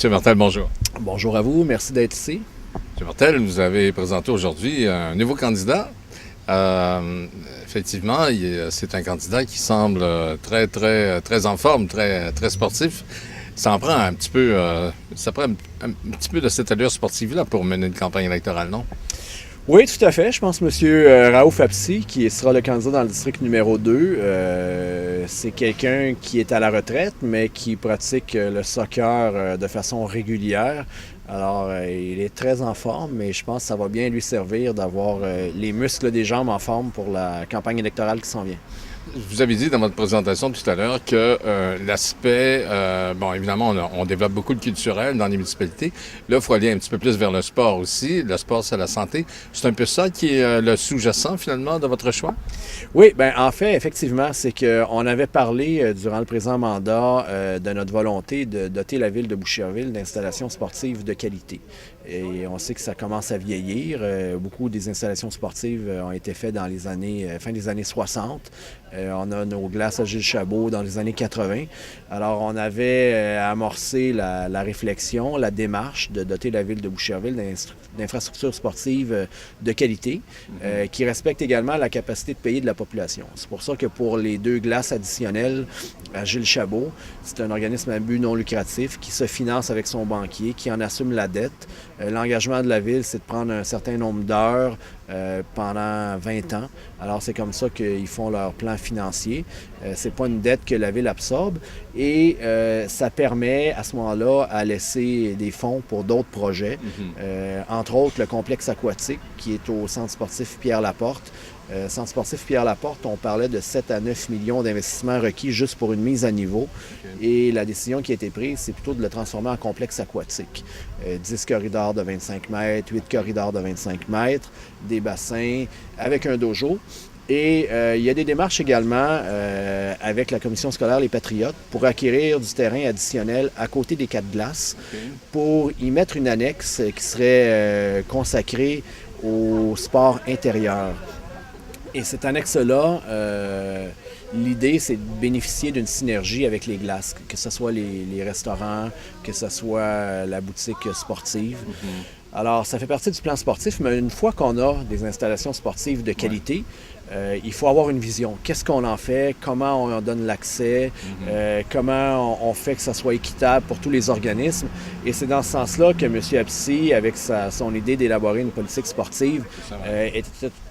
M. Martel, bonjour. Bonjour à vous, merci d'être ici. M. Martel, vous avez présenté aujourd'hui un nouveau candidat. Effectivement, c'est un candidat qui semble très en forme, très sportif. Ça en prend un petit peu, ça prend un petit peu de cette allure sportive-là pour mener une campagne électorale, non? Oui, tout à fait. Je pense que M. Raouf Absi, qui sera le candidat dans le district numéro 2, c'est quelqu'un qui est à la retraite, mais qui pratique le soccer de façon régulière. Alors, il est très en forme, mais je pense que ça va bien lui servir d'avoir les muscles des jambes en forme pour la campagne électorale qui s'en vient. Vous avez dit dans votre présentation tout à l'heure que l'aspect, bon, évidemment, on développe beaucoup de culturel dans les municipalités. Là, il faut aller un petit peu plus vers le sport aussi. Le sport, c'est la santé. C'est un peu ça qui est le sous-jacent, finalement, de votre choix? Oui, bien, en fait, effectivement, c'est qu'on avait parlé durant le présent mandat de notre volonté de doter la ville de Boucherville d'installations sportives de qualité. Et on sait que ça commence à vieillir. Beaucoup des installations sportives ont été faites dans les années, fin des années 60. On a nos glaces à Gilles Chabot dans les années 80. Alors, on avait amorcé la réflexion, la démarche de doter la ville de Boucherville d'infrastructures sportives de qualité qui respectent également la capacité de payer de la population. C'est pour ça que pour les 2 glaces additionnelles à Gilles Chabot, c'est un organisme à but non lucratif qui se finance avec son banquier, qui en assume la dette. L'engagement de la ville, c'est de prendre un certain nombre d'heures pendant 20 ans. Alors, c'est comme ça qu'ils font leur plan financier. C'est pas une dette que la ville absorbe et ça permet à ce moment-là à laisser des fonds pour d'autres projets. Entre autres, le complexe aquatique qui est au centre sportif Pierre-Laporte. Centre sportif Pierre-Laporte, on parlait de 7 à 9 millions d'investissements requis juste pour une mise à niveau. Okay. Et la décision qui a été prise, c'est plutôt de le transformer en complexe aquatique. 10 corridors de 25 mètres, 8 corridors de 25 mètres, des bassins avec un dojo. Et il y a des démarches également avec la commission scolaire Les Patriotes pour acquérir du terrain additionnel à côté des 4 glaces pour y mettre une annexe qui serait consacrée au sport intérieur. Et cette annexe-là, l'idée, c'est de bénéficier d'une synergie avec les glaces, que ce soit les restaurants, que ce soit la boutique sportive. Alors, ça fait partie du plan sportif, mais une fois qu'on a des installations sportives de qualité, il faut avoir une vision. Qu'est-ce qu'on en fait? Comment on en donne l'accès? Comment on fait que ça soit équitable pour tous les organismes? Et c'est dans ce sens-là que M. Absi, avec son idée d'élaborer une politique sportive, est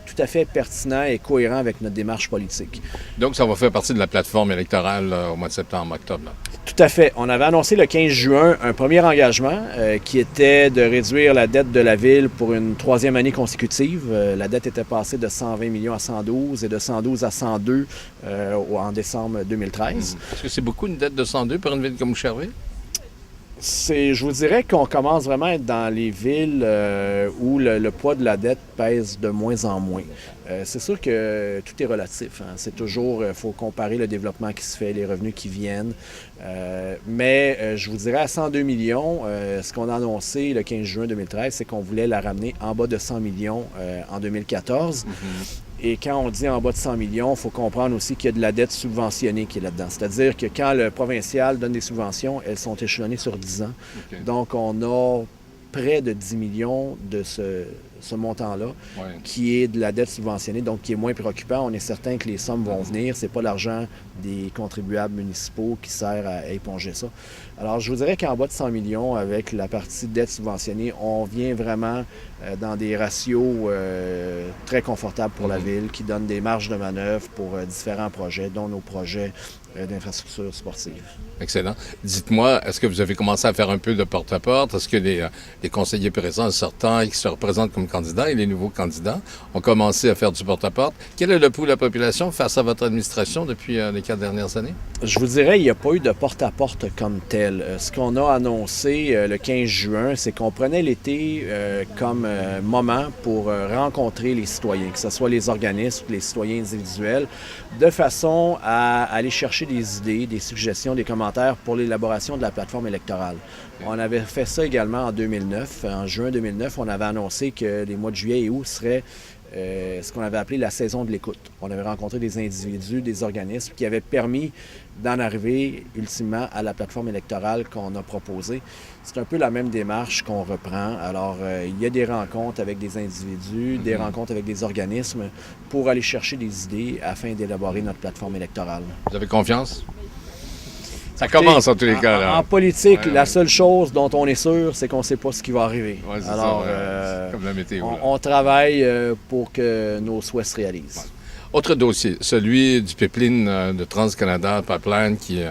tout à fait pertinent et cohérent avec notre démarche politique. Donc, ça va faire partie de la plateforme électorale au mois de septembre-octobre. Là. Tout à fait. On avait annoncé le 15 juin un premier engagement qui était de réduire la dette de la ville pour une 3e année consécutive. La dette était passée de 120 millions à 112 et de 112 à 102 en décembre 2013. Est-ce que c'est beaucoup une dette de 102 pour une ville comme Boucherville? Je vous dirais qu'on commence vraiment à être dans les villes où le poids de la dette pèse de moins en moins. C'est sûr que tout est relatif. Hein. C'est toujours, il faut comparer le développement qui se fait, les revenus qui viennent. Mais je vous dirais à 102 millions, ce qu'on a annoncé le 15 juin 2013, c'est qu'on voulait la ramener en bas de 100 millions en 2014. Et quand on dit en bas de 100 millions, il faut comprendre aussi qu'il y a de la dette subventionnée qui est là-dedans. C'est-à-dire que quand le provincial donne des subventions, elles sont échelonnées sur 10 ans. Okay. Donc, on a près de 10 millions de ce montant-là, qui est de la dette subventionnée, donc qui est moins préoccupant. On est certain que les sommes vont venir. Ce n'est pas l'argent des contribuables municipaux qui sert à éponger ça. Alors, je vous dirais qu'en bas de 100 millions, avec la partie dette subventionnée, on vient vraiment dans des ratios très confortables pour la ville, qui donnent des marges de manœuvre pour différents projets, dont nos projets d'infrastructures sportives. Excellent. Dites-moi, est-ce que vous avez commencé à faire un peu de porte-à-porte? Est-ce que les conseillers présents, sortants, qui se représentent comme candidats et les nouveaux candidats ont commencé à faire du porte-à-porte? Quel est le pouls de la population face à votre administration depuis les 4 dernières années? Je vous dirais, il n'y a pas eu de porte-à-porte comme tel. Ce qu'on a annoncé le 15 juin, c'est qu'on prenait l'été comme moment pour rencontrer les citoyens, que ce soit les organismes, les citoyens individuels, de façon à aller chercher des idées, des suggestions, des commentaires pour l'élaboration de la plateforme électorale. On avait fait ça également en 2009. En juin 2009, on avait annoncé que les mois de juillet et août seraient ce qu'on avait appelé la saison de l'écoute. On avait rencontré des individus, des organismes qui avaient permis d'en arriver ultimement à la plateforme électorale qu'on a proposée. C'est un peu la même démarche qu'on reprend. Alors, il y a des rencontres avec des individus, des rencontres avec des organismes pour aller chercher des idées afin d'élaborer notre plateforme électorale. Vous avez confiance? Ça commence en tous les cas. Là. En politique, la seule chose dont on est sûr, c'est qu'on ne sait pas ce qui va arriver. Ouais, alors, c'est comme la météo. On travaille pour que nos souhaits se réalisent. Ouais. Autre dossier, celui du pipeline de TransCanada Pipeline qui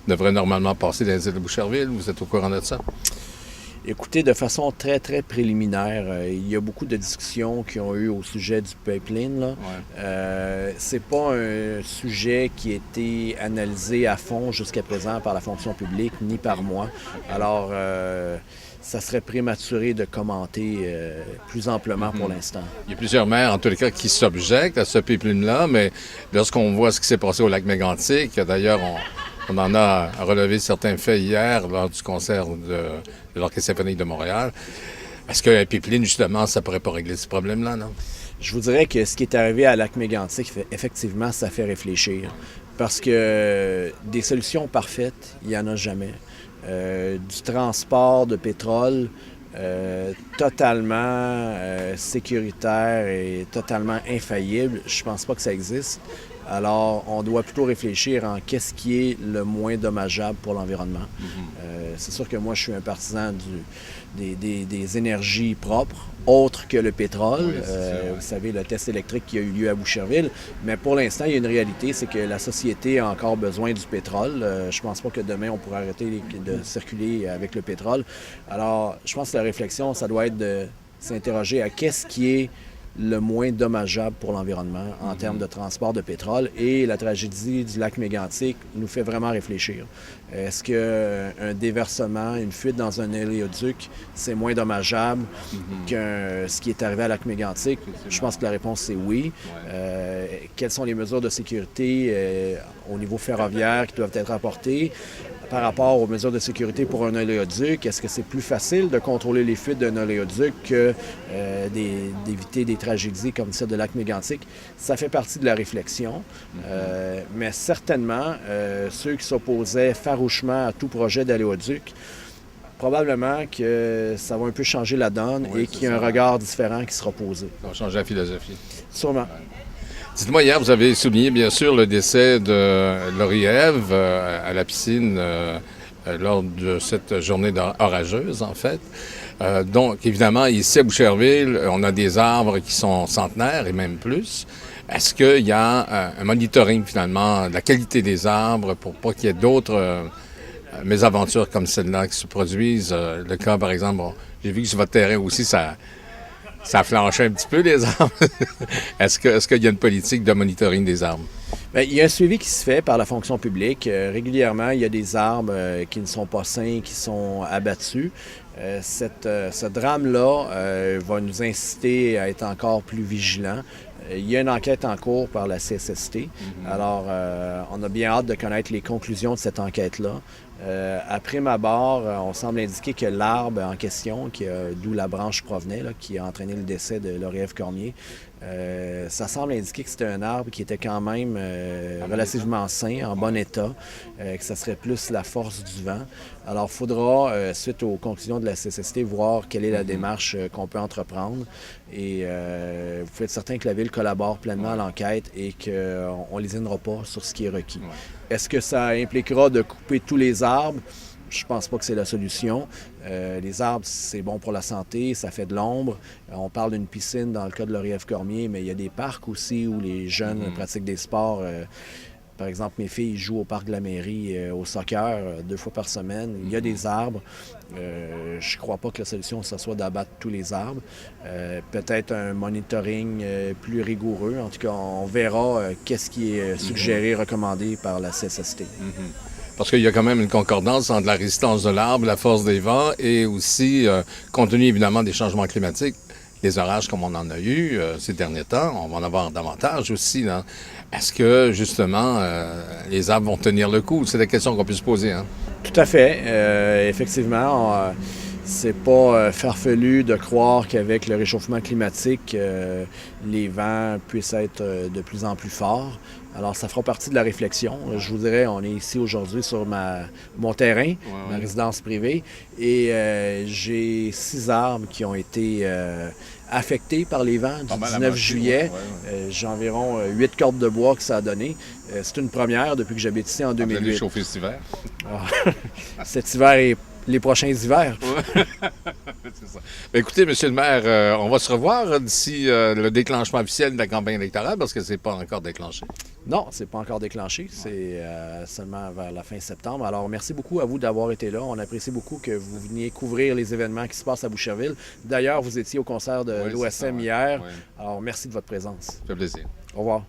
devrait normalement passer dans les îles de Boucherville. Vous êtes au courant de ça? Écoutez, de façon très, très préliminaire, il y a beaucoup de discussions qui ont eu au sujet du pipeline. Là. C'est pas un sujet qui a été analysé à fond jusqu'à présent par la fonction publique ni par moi. Alors, ça serait prématuré de commenter plus amplement pour l'instant. Il y a plusieurs maires, en tous les cas, qui s'objectent à ce pipeline-là, mais lorsqu'on voit ce qui s'est passé au lac Mégantic, d'ailleurs, on en a relevé certains faits hier lors du concert de l'Orchestre symphonique de Montréal. Est-ce qu'un pipeline, justement, ça pourrait pas régler ce problème-là, non? Je vous dirais que ce qui est arrivé à lac Mégantic, effectivement, ça fait réfléchir. Parce que des solutions parfaites, il n'y en a jamais. Du transport de pétrole totalement sécuritaire et totalement infaillible, je pense pas que ça existe. Alors, on doit plutôt réfléchir en qu'est-ce qui est le moins dommageable pour l'environnement. C'est sûr que moi, je suis un partisan des énergies propres, autres que le pétrole. Oui, vous savez, le test électrique qui a eu lieu à Boucherville. Mais pour l'instant, il y a une réalité, c'est que la société a encore besoin du pétrole. Je pense pas que demain, on pourra arrêter de circuler avec le pétrole. Alors, je pense que la réflexion, ça doit être de s'interroger à qu'est-ce qui est le moins dommageable pour l'environnement en termes de transport de pétrole. Et la tragédie du lac Mégantic nous fait vraiment réfléchir. Est-ce qu'un déversement, une fuite dans un oléoduc, c'est moins dommageable que ce qui est arrivé à lac Mégantic? Je pense que la réponse, c'est oui. Quelles sont les mesures de sécurité au niveau ferroviaire qui doivent être apportées? Par rapport aux mesures de sécurité pour un oléoduc, est-ce que c'est plus facile de contrôler les fuites d'un oléoduc que d'éviter des tragédies comme celle de lac Mégantic? Ça fait partie de la réflexion, mais certainement, ceux qui s'opposaient farouchement à tout projet d'oléoduc, probablement que ça va un peu changer la donne et qu'il y a un regard différent qui sera posé. Ça va changer la philosophie. Sûrement. Dites-moi, hier, vous avez souligné, bien sûr, le décès de Laurie-Ève à la piscine lors de cette journée orageuse, en fait. Donc, évidemment, ici à Boucherville, on a des arbres qui sont centenaires et même plus. Est-ce qu'il y a un monitoring, finalement, de la qualité des arbres pour pas qu'il y ait d'autres mésaventures comme celle-là qui se produisent? Le cas, par exemple, j'ai vu que sur votre terrain aussi, ça a flanché un petit peu, les arbres. Est-ce qu'il y a une politique de monitoring des arbres? Bien, il y a un suivi qui se fait par la fonction publique. Régulièrement, il y a des arbres qui ne sont pas sains, qui sont abattus. Ce drame-là va nous inciter à être encore plus vigilants. Il y a une enquête en cours par la CSST. Alors, on a bien hâte de connaître les conclusions de cette enquête-là. À prime abord, on semble indiquer que l'arbre en question, d'où la branche provenait, là, qui a entraîné le décès de Laurie-Ève Cormier, ça semble indiquer que c'était un arbre qui était quand même relativement sain, en bon état, que ça serait plus la force du vent. Alors, il faudra, suite aux conclusions de la CSST, voir quelle est la démarche qu'on peut entreprendre. Et vous pouvez être certain que la Ville collabore pleinement à l'enquête et qu'on ne lésinera pas sur ce qui est requis. Est-ce que ça impliquera de couper tous les arbres? Je pense pas que c'est la solution. Les arbres, c'est bon pour la santé, ça fait de l'ombre. On parle d'une piscine dans le cas de Laurie-Ève Cormier, mais il y a des parcs aussi où les jeunes pratiquent des sports. Par exemple, mes filles jouent au parc de la mairie au soccer 2 fois par semaine. Il y a des arbres. Je ne crois pas que la solution, ce soit d'abattre tous les arbres. Peut-être un monitoring plus rigoureux. En tout cas, on verra qu'est-ce qui est suggéré, recommandé par la CSST. Parce qu'il y a quand même une concordance entre la résistance de l'arbre, la force des vents et aussi, compte tenu évidemment des changements climatiques, les orages comme on en a eu ces derniers temps, on va en avoir davantage aussi. Là. Est-ce que, justement, les arbres vont tenir le coup? C'est la question qu'on peut se poser. Hein? Tout à fait. Effectivement, C'est pas farfelu de croire qu'avec le réchauffement climatique, les vents puissent être de plus en plus forts. Alors, ça fera partie de la réflexion. Je vous dirais, on est ici aujourd'hui sur mon terrain, ma résidence privée, et j'ai 6 arbres qui ont été affectés par les vents du 19 juillet. J'ai environ 8 cordes de bois que ça a donné. C'est une première depuis que j'habite ici en 2008. Vous allez chauffer cet hiver? Cet hiver et les prochains hivers. C'est ça. Bien, écoutez, M. le maire, on va se revoir d'ici le déclenchement officiel de la campagne électorale parce que c'est pas encore déclenché. Non, c'est pas encore déclenché. C'est seulement vers la fin septembre. Alors, merci beaucoup à vous d'avoir été là. On apprécie beaucoup que vous veniez couvrir les événements qui se passent à Boucherville. D'ailleurs, vous étiez au concert de l'OSM hier. Oui. Alors, merci de votre présence. Ça fait plaisir. Au revoir.